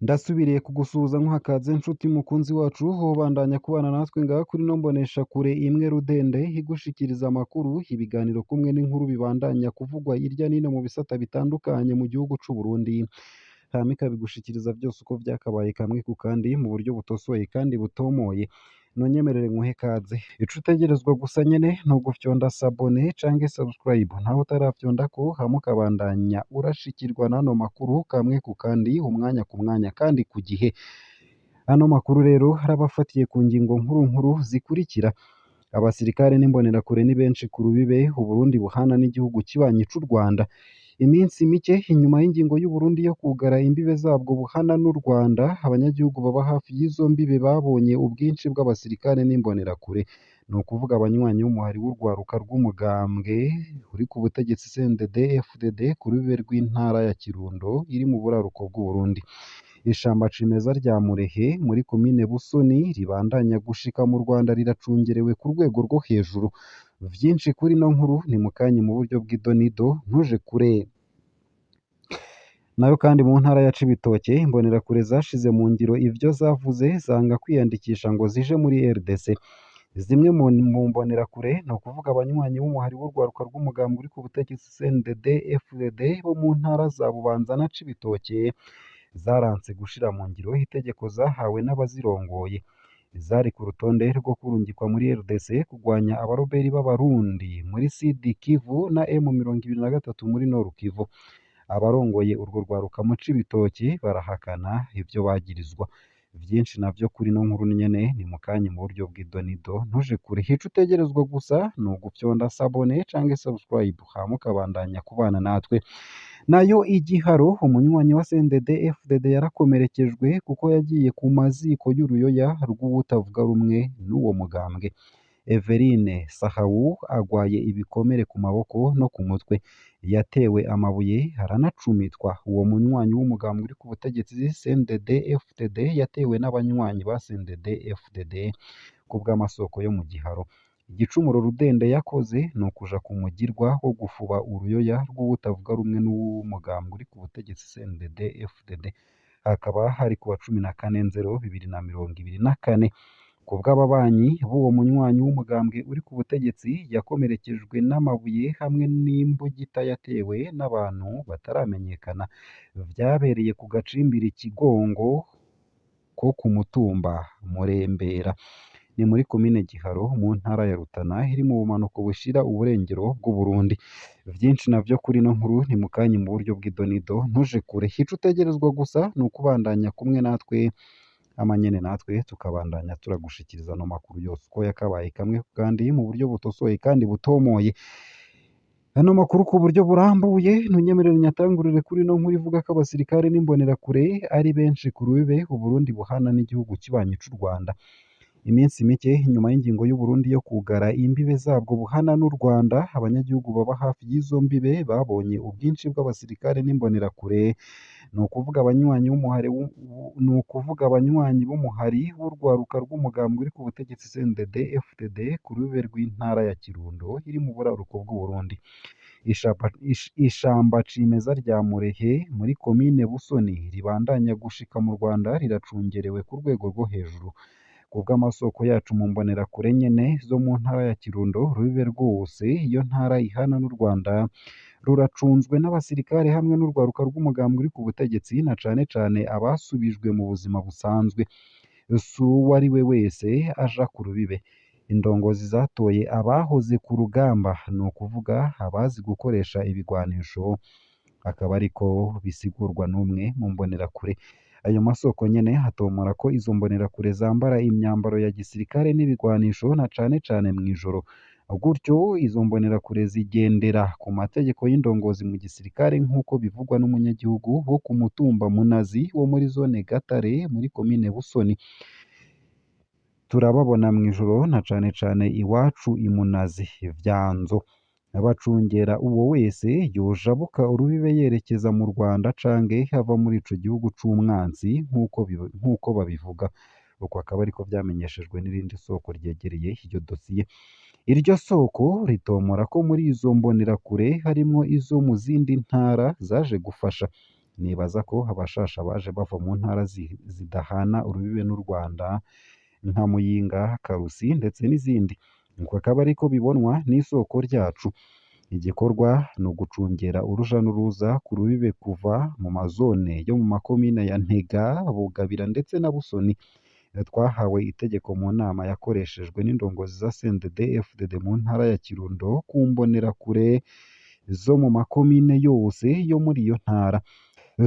Ndasubiriye kugusuhuza nkuhakaze nshuti mukunzi wacu wobandanya kubana natwe ngaha kuri ino mboneshakure imwe rudende igushikiriza amakuru, ibiganiro kumwe n'inkuru bibandanya kuvugwa hirya n'ino mu bisata bitandukanye mu gihugu c'u Burundi, hama ikabigushikiriza vyose uko vyakabaye kamwe ku kandi mu buryo butosoye kandi butomoye. Nonyemerere nkuhe kaze, ico utegerezwa gusa nyene ni ugufyonda sabone canke subscribe ntaho utaravyondako, hama ukabandanya urashikirwa n'ano makuru kamwe ku kandi, umwanya ku mwanya kandi ku gihe. Ano makuru rero arabafatiye ku ngingo nkuru nkuru zikurikira: abasirikare n'imbonerakure ni benshi ku rubibe Uburundi buhana n'igihugu kibanyi c'u Rwanda. Iminsi mike inyuma y'ingingo y'Uburundi yo kwugara imbibe zabwo buhana n'u Rwanda, abanyagihugu baba hafi y'izo mbibe babonye ubwinshi bw'abasirikare n'imbonerakure, ni ukuvuga abanywanyi b'umuhari w'urwaruka rw'umugambwe uri ku butegetsi CNDD-FDD ku rubibe rw'intara ya Kirundo iri mu buraruko bw'Uburundi. Ishamba cimeza rya Murehe muri komine Busoni ribandanya gushika mu Rwanda riracungerewe ku rwego rwo hejuru. Vyinshi kuri ino nkuru ni mukanye mu buryo bw'idonido ntuje kure. Nayo kandi mu ntara ya Cibitoke imbonerakure zashize mu ngiro ivyo zavuze zanga kwiyandikisha ngo zije muri RDC. Zimwe mu mbonerakure ni ukuvuga abanywanyi b'umuhari w'urwaruka rw'umugambwe uri ku butegetsi CNDD-FDD bo mu ntara za Bubanza na Cibitoke zaranse gushira mu ngiro itegeko zahawe n'abazirongoye. Zari ku rutonde rwo kurungikwa muri RDC kugwanya abaroberi b'Abarundi muri Sud Kivu na M23 muri Nord Kivu. Abarongoye urwo rwaruka mu Cibitoke barahakana ivyo bagirizwa. Vyinshi navyo kuri ino nkuru nyene ni mukanye mu buryo bw'idonido ntuje kure. Ico utegerezwa gusa ni ugufyonda sabone canke subscribe hama ukabandanya kubana natwe. Nayo igiharo umunywanyi wa CNDD-FDD yarakomerekejwe kuko yagiye ku maziko y'uruyoya rw'uwutavuga rumwe n'uwo mugambwe. Everine Sahawu agwaye ibikomere ku maboko no ku mutwe, yatewe amabuye aranacumitwa. Uwo munywanyi w'umugambwe uri ku butegetsi CNDD-FDD yatewe n'abanywanyi ba CNDD-FDD ku bw'amasoko yo mu giharo. Igicumuro Rudende yakoze ni ukuja ku mugirwa wo gufuba uruyoya rw'uwutavuga rumwe n'umugambwe uri ku butegetsi CNDD-FDD. Hakaba hari ku wa 14/0/2024. Ku bw'ababanyi b'uwo munywanyi w'umugambwe uri ku butegetsi yakomerekejwe n'amabuye hamwe n'imbugita yatewe n'abantu bataramenyekana. Vyabereye ku gacimbiri Kigongo ko ku mutumba Murembera, ni muri komine Giharo mu ntara ya Rutana iri mu bumanuko bushira uburengero bw'Uburundi. Vyinshi navyo kuri ino nkuru ni mukanye mu buryo bw'idonido ntuje kure. Ico utegerezwa gusa ni ukubandanya kumwe natwe amanyene natwe tukabandanya turagushikiriza no makuru yose uko yakabaye kamwe kandi mu buryo butosoye kandi butomoye. Ano makuru ku buryo burambuye ntunyemerere nyatangurire kuri ino nkuru ivuga ko abasirikare n'imbonerakure ari benshi ku rubibe Uburundi buhana n'igihugu kibanyi c'u Rwanda. Iminsi mike inyuma y'ingingo y'Uburundi yo kugara imbibe zabwo buhana n'u Rwanda, abanyagihugu baba hafi y'izo mbibe babonye ubwinshi bw'abasirikare n'imbonerakure, ni ukuvuga abanywanyi b'umuhari w'urwaruka rw'umugambwe uri ku butegetsi CNDD-FDD ku rubibe rw'intara ya Kirundo iri mu buraruko bw'Uburundi. Ishamba cimeza rya Murehe muri komine Busoni ribandanya gushika mu Rwanda riracungerewe ku rwego rwo hejuru. Ku bw'amasoko yacu mu mbonerakure nyene zo mu ntara ya Kirundo, rubibe rwose iyo ntara ihana n'u Rwanda ruracunzwe n'abasirikare hamwe n'urwaruka rw'umugambwe uri ku butegetsi, na cane cane abasubijwe mu buzima busanzwe. Si uwo ari we wese aja ku rubibe. Indongozi zatoye abahoze ku rugamba, ni ukuvuga abazi gukoresha ibigwanisho, akaba ariko bisigurwa n'umwe mu mbonerakure. Ayo masoko nyene hatomora ko izo mbonerakure zambara imyambaro ya gisirikare n'ibigwanisho na cane cane mw'ijoro. Gutyo izo mbonerakure zigendera ku mategeko y'indongozi mu gisirikare nk'uko bivugwa n'umunyagihugu wo ku mutumba Munazi wo muri zone Gatare muri komine Busoni. Turababona mw'ijoro na cane cane iwacu i Munazi Vyanzo, abacungera uwo wese yojabuka urubibe yerekeza mu Rwanda canke ava muri ico gihugu c'umwansi nk'uko babivuga. Uko akaba ariko vyamenyeshejwe n'irindi soko ryegereye iyo dosiye. Iryo soko ritomora ko muri izo mbonerakure harimwo izo mu zindi ntara zaje gufasha. nibaza ko abashasha baje bava mu ntara zidahana urubibe n'u Rwanda nka Muyinga, Karusi ndetse n'izindi. Uko akaba ariko bibonwa n'isoko ryacu. Igikorwa ni ugucungera uruja n'uruza ku rubibe kuva mu mazone yo mu makomine ya Ntega, Bugabira ndetse na Busoni. Twahawe itegeko mu nama yakoreshejwe n'indongozi za CNDD-FDD mu ntara ya Kirundo ku mbonerakure zo mu makomine yose yo muri iyo ntara.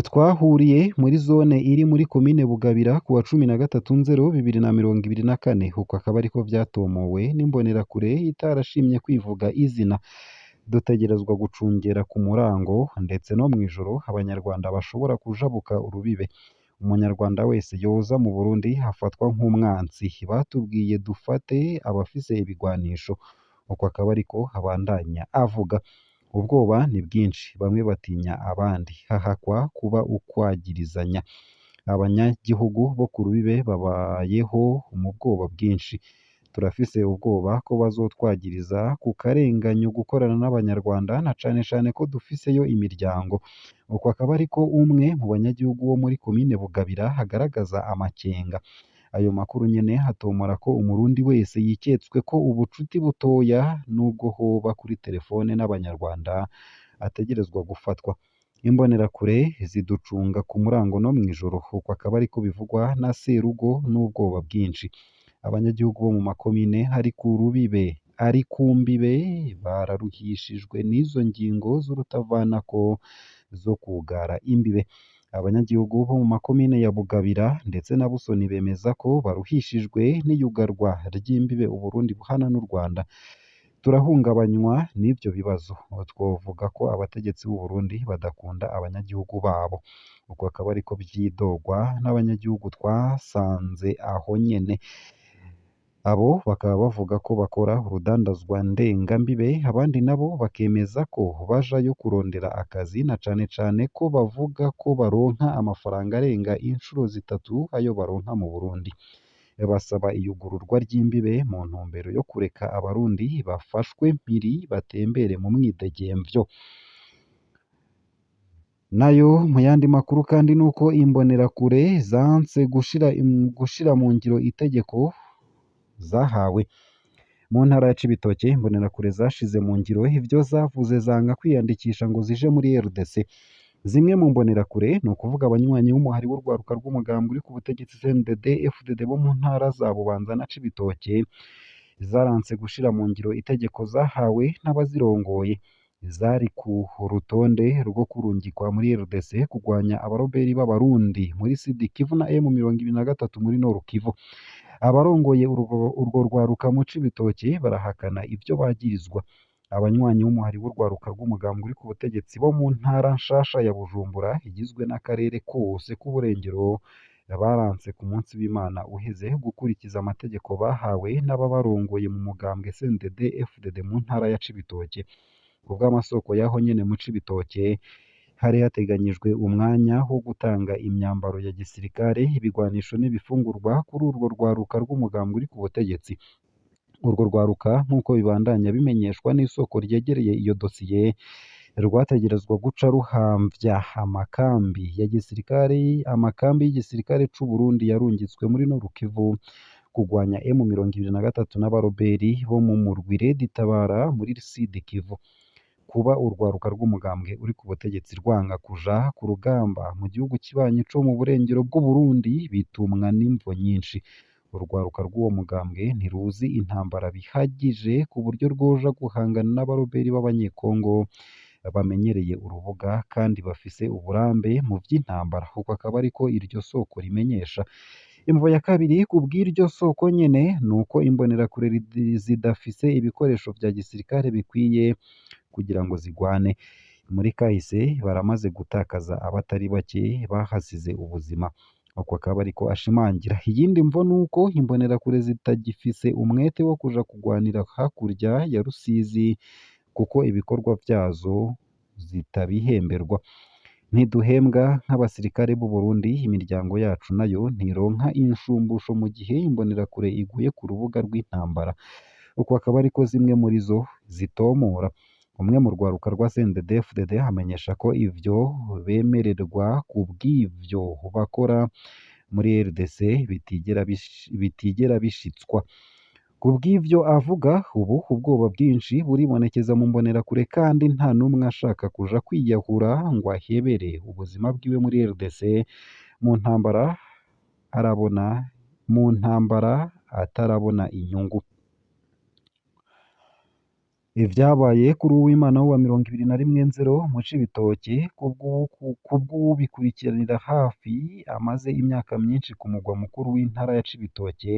Twahuriye muri zone iri muri komine Bugabira ku wa 13/0/2024. Uko akaba ariko vyatomowe n'imbonerakure itarashimye kwivuga izina. Dutegerezwa gucungera ku murango ndetse no mw'ijoro abanyarwanda bashobora kujabuka urubibe. Umunyarwanda wese yoza mu Burundi hafatwa nk'umwansi. Batubwiye dufate abafise ibigwanisho. Uko akaba ariko abandanya avuga. Ubwoba ni bwinshi, bamwe batinya abandi, hahakwa kuba ukwagirizanya. Abanyagihugu bo ku rubibe babayeho mu bwoba bwinshi. Turafise ubwoba ko bazotwagiriza ku karenganyo gukorana n'abanyarwanda na cane cane ko dufiseyo imiryango. Uko akaba ariko umwe mu banyagihugu bo muri komine Bugabira hagaragaza amakenga. Ayo makuru nyene hatomora ko umurundi wese yiketswe ko ubucuti butoya n'ubwo hoba kuri telefone n'abanyarwanda ategerezwa gufatwa. Imbonerakure ziducunga ku murango no mw'ijoro. Uko akaba ariko bivugwa na Serugo n'ubwoba bwinshi. Abanyagihugu bo mu makomine hari ku rubibe ari ku mbibe bararuhishijwe n'izo ngingo z'urutavanako zo kugara imbibe. Abanyagihugu bo mu makomine ya Bugabira ndetse na Busoni bemeza ko baruhishijwe n'iyugarwa ry'imbibe Uburundi buhana n'u Rwanda. Turahungabanywa n'ivyo bibazo. Twovuga ko abategetsi b'u Burundi badakunda abanyagihugu babo. Uko akaba ariko vyidogwa n'abanyagihugu twasanze aho nyene. Abo bakaba bavuga ko bakora urudandazwa ndengambibe, abandi nabo bakemeza ko bajayo kurondera akazi na cane cane ko bavuga ko baronka amafaranga arenga incuro zitatu ayo baronka mu Burundi. Basaba iyugururwa ry'imbibe mu ntumbero yo kureka abarundi bafashwe mpiri batembere mu mwidegemvyo. Nayo mu yandi makuru kandi nuko imbonerakure zanse gushira mu ngiro itegeko zahawe. Mu ntara ya Cibitoke imbonerakure zashize mu ngiro ivyo zavuze zanga kwiyandikisha ngo zije muri RDC. Zimwe mu mbonerakure ni ukuvuga abanywanyi b'umuhari w'urwaruka rw'umugambi uri ku butegetsi CNDD-FDD bo mu ntara za Bubanza na Cibitoke zaranse gushira mu ngiro itegeko zahawe n'abazirongoye. Zari ku rutonde rwo kurungikwa muri RDC kugwanya abaroberi b'abarundi muri Sud Kivu na M23 muri Nord Kivu. Abarongoye urwo rwaruka mu Cibitoke barahakana ivyo bagirizwa. Abanywanyi b'umuhari w'urwaruka rw'umugambi uri ku butegetsi bo mu ntara nshasha ya Bujumbura igizwe n'akarere kose k'uburengero baranse ku munsi w'Imana uheze gukurikiza amategeko bahawe n'ababarongoye mu mugambwe CNDD-FDD mu ntara ya Cibitoke. Kubw'amasoko yaho nyene mu Cibitoke hari hateganyijwe umwanya wo gutanga imyambaro ya gisirikare, ibigwanisho n'ibifungurwa kuri urwo rwaruka rw'umugambi uri ku butegetsi. Urwo rwaruka nk'uko bibandanya bimenyeshwa n'isoko ryegereye iyo dosiye rwategerezwa guca ruhamvya amakambi y'igisirikare c'u Burundi yarungitswe muri Nord Kivu kugwanya M23 n'abaroberi bo mu murwi Red Tabara muri Sud Kivu. Kuba urwaruka rw'umugambwe uri ku butegetsi rwanga kuja ku rugamba mu gihugu kibanyi co mu burengero bw'u Burundi bitumwa n'imvo nyinshi. Urwaruka rw'uwo mugambwe ntiruzi intambara bihagije ku buryo rwoja guhangana n'abaroberi b'abanyekongo bamenyereye urubuga kandi bafise uburambe mu vy'intambara. Uko akaba ariko iryo soko rimenyesha. Imvo ya kabiri kubw'iryo soko nyene nuko imbonerakure zidafise ibikoresho vya gisirikare bikwiye kugira ngo zigwane. Muri kahise baramaze gutakaza abatari bake bahasize ubuzima. Uko akaba ariko ashimangira. Iyindi mvo nuko imbonerakure zitagifise umwete wo kuja kugwanira hakurya ya Rusizi kuko ibikorwa vyazo zitabihemberwa. Ntiduhembwa nk'abasirikare b'u Burundi, imiryango yacu nayo ntironka inshumbusho mu gihe imbonerakure iguye ku rubuga rw'intambara. Uko akaba ariko zimwe muri zo zitomora. umwe mu rwaruka rwa CNDD-FDD amenyesha ko ivyo bemererwa ku bw'ivyo bakora muri RDC bitigera bishitswa. Ku bw'ivyo avuga, ubu ubwoba bwinshi buribonekeza mu mbonerakure kandi nta n'umwe ashaka kuja kwiyahura ngo ahebere ubuzima bwiwe muri RDC mu ntambara atarabona inyungu. Ivyabaye kuri Uwimana wa 21/0 mu Cibitoke kubw'uwubikurikiranira hafi amaze imyaka myinshi ku mugwa mukuru w'intara ya Cibitoke,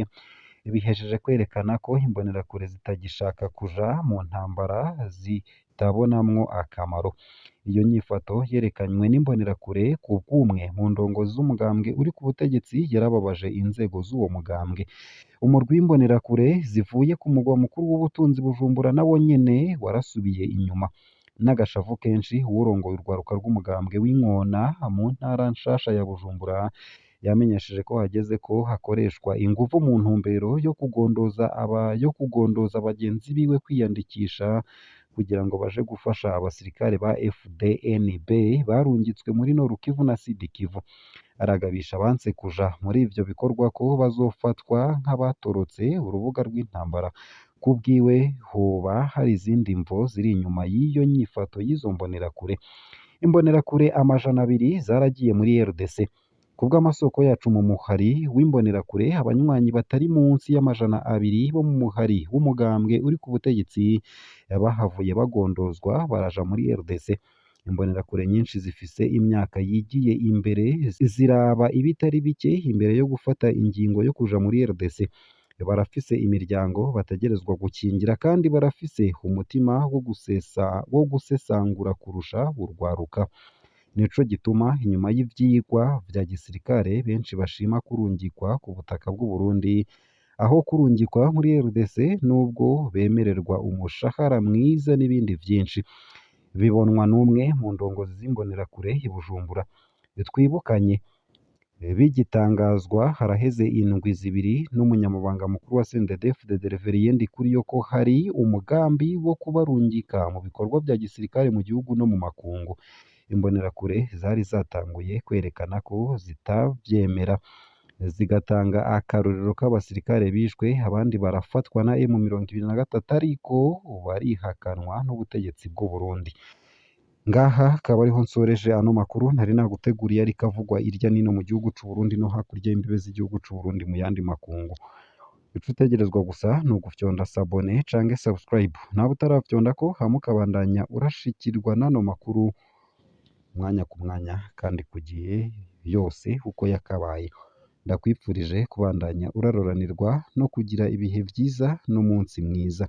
bihejeje kwerekana ko imbonerakure zitagishaka kuja mu ntambara zitabonamwo akamaro. Iyo nyifato yerekanywe n'imbonerakure ku bw'umwe mu ndongozi z'umugambwe uri ku butegetsi yarababaje inzego z'uwo mugambwe. Umurwi w'imbonerakure zivuye ku mugwa mukuru w'ubutunzi Bujumbura nawo nyene warasubiye inyuma. N'agashavu kenshi uwurongoye urwaruka rw'umugambwe w'Inkona mu ntara nshasha ya Bujumbura yamenyesheje ko hageze ko hakoreshwa inguvu mu ntumbero yo kugondoza bagenzi biwe kwiyandikisha kugira ngo baje gufasha abasirikare ba FDNB barungitswe muri Nord Kivu na Sud Kivu. Aragabisha abanse kuja muri ivyo bikorwa ko bazofatwa nk'abatorotse urubuga rw'intambara. Kubwiwe hoba hari izindi mvo ziri inyuma y'iyo nyifato y'izo mbonerakure. Imbonerakure 200 zaragiye muri RDC. Kubw'amasoko yacu mu muhari w'imbonerakure, abanywanyi batari munsi y'200 bo mu muhari w'umugambwe uri ku butegetsi bahavuye bagondozwa baraja muri RDC. Imbonerakure nyinshi zifise imyaka yigiye imbere ziraba ibitari bike imbere yo gufata ingingo yo kuja muri RDC. Barafise imiryango bategerezwa gukingira kandi barafise umutima wo gusesangura kurusha urwaruka. Nico gituma inyuma y'ivyigwa vya gisirikare benshi bashima kurungikwa ku butaka bw'u Burundi aho kurungikwa muri RDC nubwo bemererwa umushahara mwiza n'ibindi vyinshi. Bibonwa n'umwe mu ndongozi z'imbonerakure i Bujumbura. Twibukanye bigitangazwa haraheze indwi zibiri n'umunyamabanga mukuru wa CNDD-FDD Reverien Ndikuriyo ko hari umugambi wo kubarungika mu bikorwa vya gisirikare mu gihugu no mu makungu. Imbonerakure zari zatanguye kwerekana ko zitavyemera, zigatanga akarorero k'abasirikare bishwe abandi barafatwa na M23 ariko barihakanwa n'ubutegetsi bw'u Burundi. Ngaha akaba ariho nsoreje ano makuru ntari naguteguriye ariko avugwa irya nino mu gihugu c'u Burundi no hakurya y'imbibe z'igihugu c'u Burundi mu yandi makungu. Ico utegerezwa gusa ni ugufyonda sabone canke subscribe. Nawe utaravyonda ko hama ukabandanya urashikirwa n'ano makuru umwanya ku mwanya kandi ku gihe yose uko yakabaye. Ndakwipfurije kubandanya uraroranirwa no kugira ibihe vyiza n'umunsi mwiza.